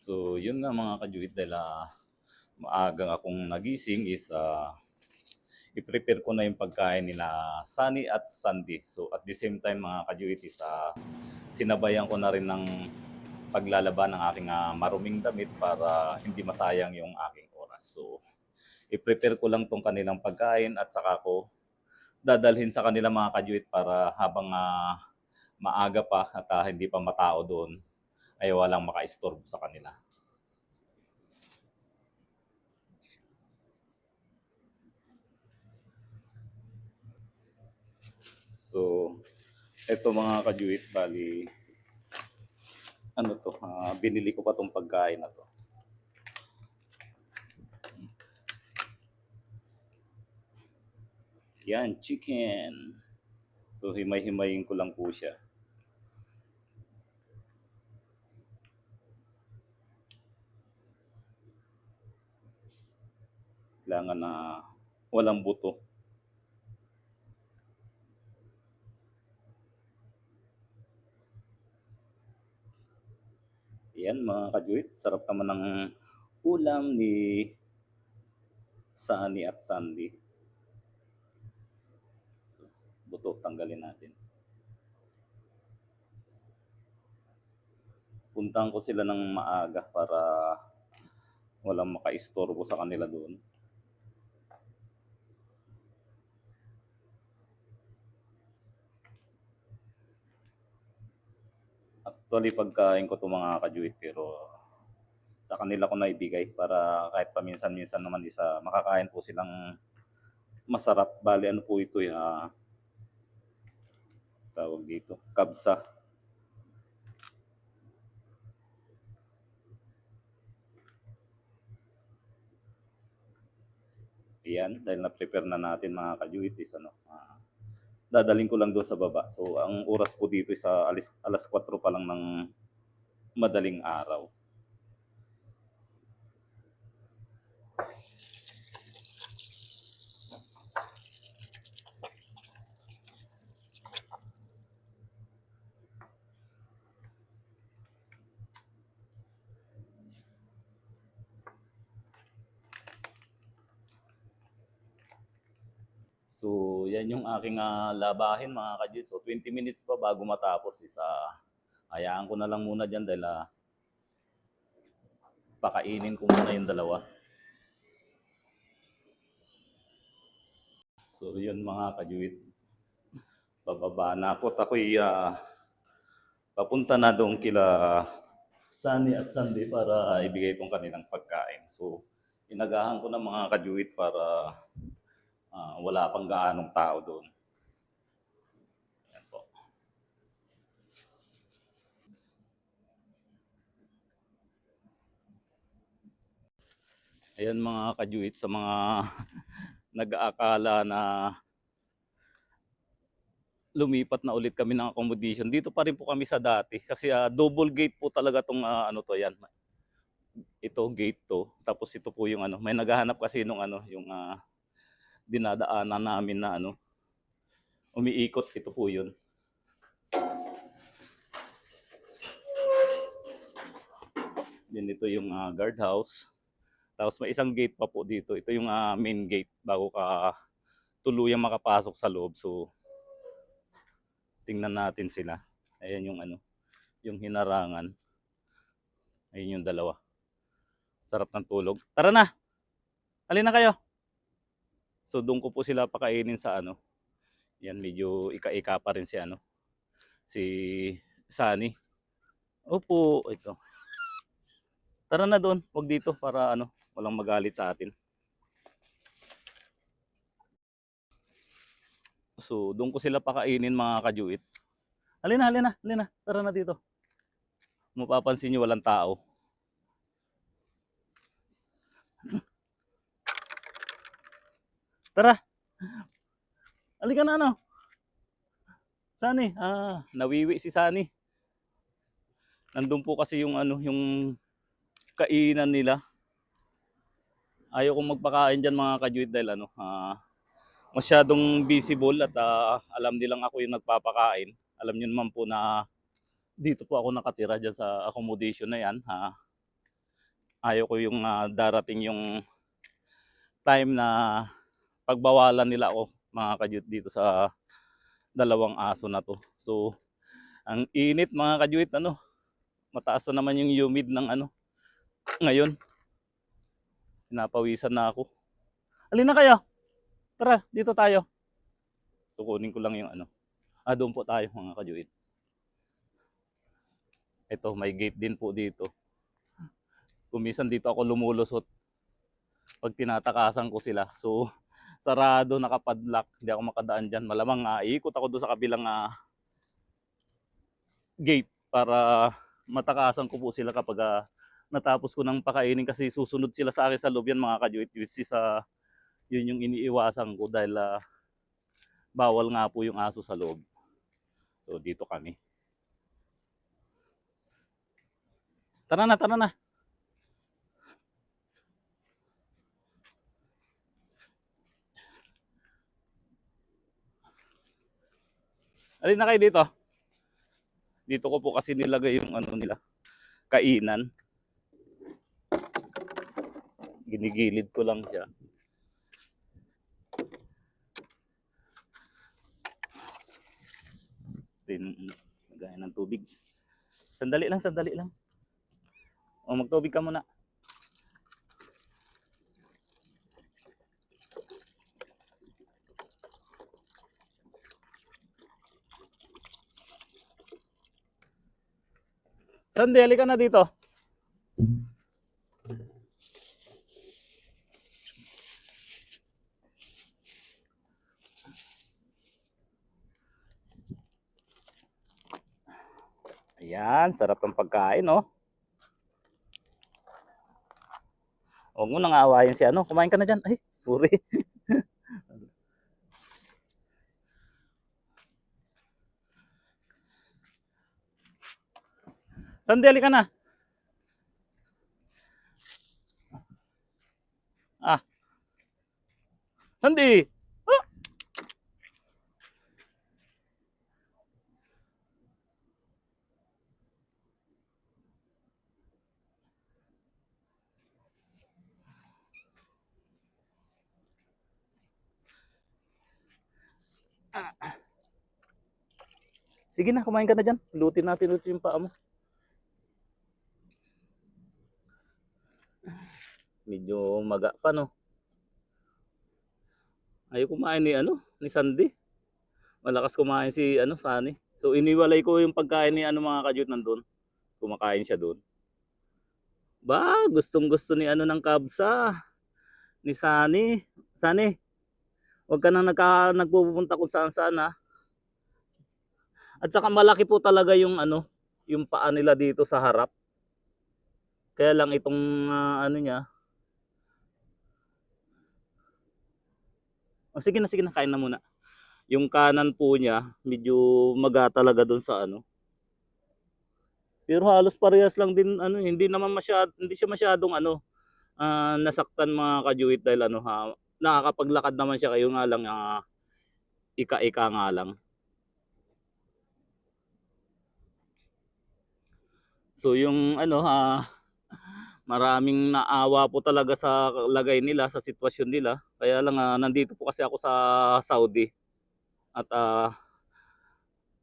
So, yun nga mga kajuit dahil maagang akong nagising is i-prepare ko na yung pagkain nila Sunny at Sandy. So, at the same time mga kajuit is sinabayan ko na rin ng paglalaba ng aking maruming damit para hindi masayang yung aking oras. So, i-prepare ko lang tong kanilang pagkain at saka ko dadalhin sa kanila mga kajuit para habang maaga pa at hindi pa matao doon ay walang maka-istorbo sa kanila. So, eto mga kajuit, bali, binili ko pa tong pagkain na to. Yan, chicken. So, himay-himayin ko lang po siya. Kailangan na walang buto. Yan mga kajuit, sarap naman ng ulam ni Sunny at Sandy. Buto, tanggalin natin. Puntahan ko sila ng maaga para walang makaistorbo sa kanila doon. Actually, pagkain ko 'to mga kajuit pero sa kanila ko na ibigay para kahit paminsan-minsan naman isa makakain po silang masarap. Bale ano po ito, tawag dito, kabsa. Ayan, dahil na-prepare na natin mga kajuit is dadalhin ko lang doon sa baba. So, ang oras po dito is alas 4 pa lang ng madaling araw. So, yan yung aking labahin mga kajuit. So, 20 minutes pa bago matapos is hayaan ko na lang muna dyan dahil pakainin ko muna yung dalawa. So, yun mga kajuit. Bababa na ako. Ako'y papunta na doon kila Sunny at Sandy para ibigay itong kanilang pagkain. So, inagahan ko na mga kajuit para wala pang gaanong tao doon. Ayan po. Ayan mga kajuit, sa mga nag-aakala na lumipat na ulit kami ng accommodation. Dito pa rin po kami sa dati kasi double gate po talaga tong yan. Ito gate to. Tapos ito po yung may naghahanap kasi nung yung dinadaanan namin na umiikot, ito po yun. Din ito yung guard house. Tapos may isang gate pa po dito. Ito yung main gate bago ka tuluyang makapasok sa loob. So tingnan natin sila. Ayan yung yung hinarangan. Ayun yung dalawa. Sarap ng tulog. Tara na. Alin na kayo? So doon ko po sila pakainin sa Yan medyo ika-ika pa rin si si Sunny. Opo, ito. Tara na doon, wag dito para walang magalit sa atin. So doon ko sila pakainin mga kajuit. Halina, halina, halina. Tara na dito. Mapapansin niyo walang tao. Tara. Halika na Sunny, nawiwi si Sunny. Nandun po kasi yung yung kainan nila. Ayaw kong magpakain diyan mga kajuit dahil masyadong visible at alam nilang ako yung nagpapakain. Alam niyo naman po na dito po ako nakatira diyan sa accommodation na yan. Ayaw ko yung darating yung time na pagbawalan nila ako mga kajuit dito sa dalawang aso na to. So ang init mga kajuit, ano, mataas na naman yung humid ng ano ngayon. Pinapawisan na ako. Alin na kayo? Tara, dito tayo. Tukunin ko lang yung ano. Doon po tayo mga kajuit. Ito, may gate din po dito. Kumisan dito ako lumulusot pag tinatakasan ko sila. So, sarado, nakapadlock. Hindi ako makadaan dyan. Malamang iikot ako doon sa kabilang gate para matakasan ko po sila kapag natapos ko ng pakainin, kasi susunod sila sa akin sa loob yan mga kajuit. Which is yun yung iniiwasan ko dahil bawal nga po yung aso sa loob. So, dito kami. Tara na, tara na. Alin na kayo dito? Dito ko po kasi nilagay yung ano nila, kainan. Ginigilid ko lang siya. Then, magaya ng tubig. Sandali lang, sandali lang. O, magtubig ka muna. Sandali ka na dito. Ayan, sarap ng pagkain, no? Huwag mo nang aawayin si ano. Kumain ka na dyan. Ay, sorry. Sandali ka na. Sandi. Ah! Sige na, kumain ka na dyan. Lutin natin yung paa mo. Medyo maga pa, no? Ayaw kumain ni ano, ni Sandy. Malakas kumain si ano, Sunny. So iniwalay ko yung pagkain ni ano mga kadyut nandun. Kumakain siya doon. Ba, gustong-gusto ni ano ng kabsa, ni Sunny. Sunny, wag ka nang nagpupunta kung saan-saan ha. At saka malaki po talaga yung ano, yung paa nila dito sa harap. Kaya lang itong ano niya. Sige na, kain na muna. Yung kanan po niya, medyo maga talaga doon sa ano. Pero halos parehas lang din ano, hindi siya masyadong ano, nasaktan mga kajuit dahil ano nakakapaglakad naman siya, kayo nga lang ika-ika nga lang. So yung ano maraming naawa po talaga sa lagay nila, sa sitwasyon nila. Kaya lang nandito po kasi ako sa Saudi at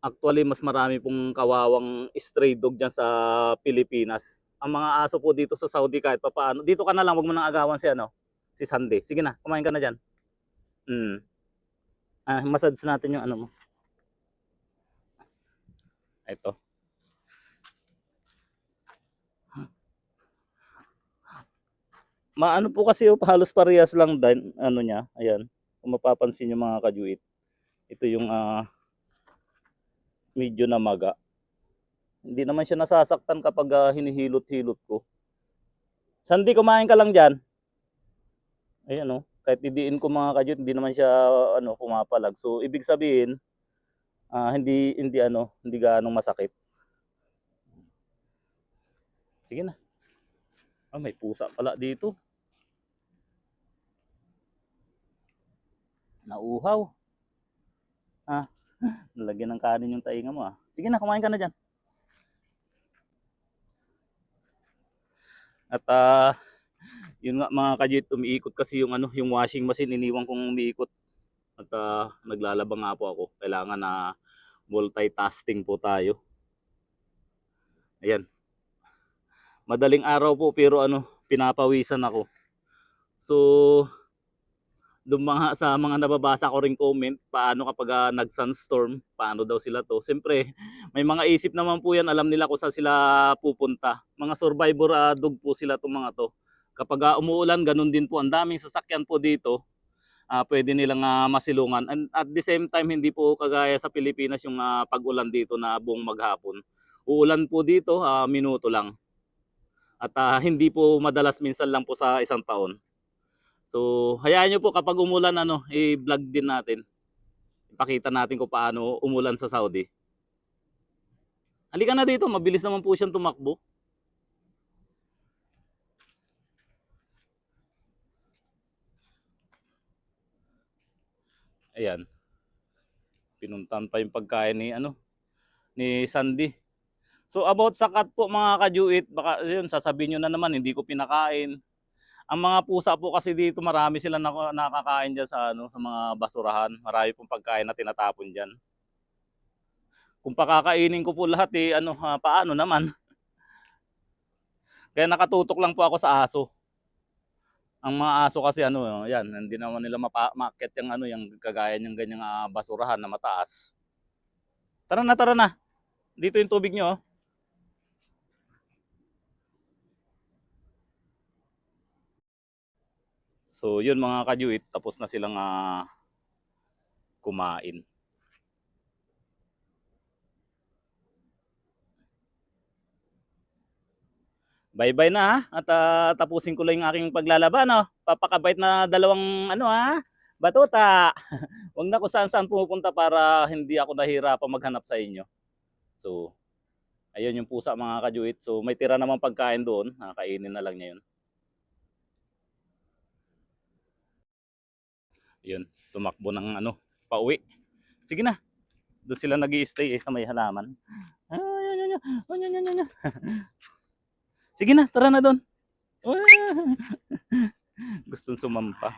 actually mas marami pong kawawang stray dog dyan sa Pilipinas. Ang mga aso po dito sa Saudi kahit papaano. Dito ka na lang, wag mo nang agawan si ano, si Sunday. Sige na, kumain ka na dyan. Massage natin yung ano mo. Ito. Maano po kasi halos parehas lang din ano niya. Ayan. Kung mapapansin niyo mga kajuit. Ito yung medyo namaga. Hindi naman siya nasasaktan kapag hinihilot-hilot ko. Sandy, kumain ka lang dyan. Ayan o. Kahit idiin ko mga kajuit, hindi naman siya ano, pumapalag. So, ibig sabihin, hindi gaanong masakit. Sige na. May pusa pala dito. Nauhaw. Nalagyan ng kanin yung tainga mo. Sige na, kumain ka na dyan. At yun nga mga kajit, umiikot kasi yung yung washing machine, iniwan kong umiikot. At naglalaba nga po ako. Kailangan na multitasking po tayo. Ayan. Madaling araw po pero pinapawisan ako. So, sa mga nababasa ko ring comment, paano kapag nag-sunstorm, paano daw sila to. Siyempre, may mga isip naman po yan, alam nila kung saan sila pupunta. Mga survivor dog po sila itong mga to. Kapag umuulan, ganun din po. Ang daming sasakyan po dito. Pwede nilang masilungan. And at the same time, hindi po kagaya sa Pilipinas yung pag-ulan dito na buong maghapon. Uulan po dito, minuto lang. At hindi po madalas, minsan lang po sa isang taon. So, hayaan nyo po kapag umulan, i-vlog din natin. Ipakita natin kung paano umulan sa Saudi. Halika na dito, mabilis naman po siyang tumakbo. Ayan. Pinuntan pa yung pagkain ni Sandy. So about sa cat po mga kajuit, baka yun sasabihin nyo na naman hindi ko pinakain. Ang mga pusa po kasi dito marami sila nakakain diyan sa sa mga basurahan. Marami pong pagkain na tinatapon diyan. Kung pakakainin ko po lahat paano naman? Kaya nakatutok lang po ako sa aso. Ang mga aso kasi yan, hindi naman nila maakyat yung yung kagaya ng ganyang basurahan na mataas. Tara na, tara na. Dito yung tubig nyo. So yun mga kajuit, tapos na silang kumain. Bye-bye na at tapusin ko lang yung aking paglalaba Papakabait na dalawang batuta. Huwag na kung saan-saan pumupunta para hindi ako nahirapan maghanap sa inyo. So, ayun yung pusa mga kajuit. So, may tira namang pagkain doon. Kainin na lang niya yun. Yun, tumakbo ng pauwi. Sige na. Doon sila nag-i-stay sa may halaman. Sige na, tara na doon. Gustong sumampa.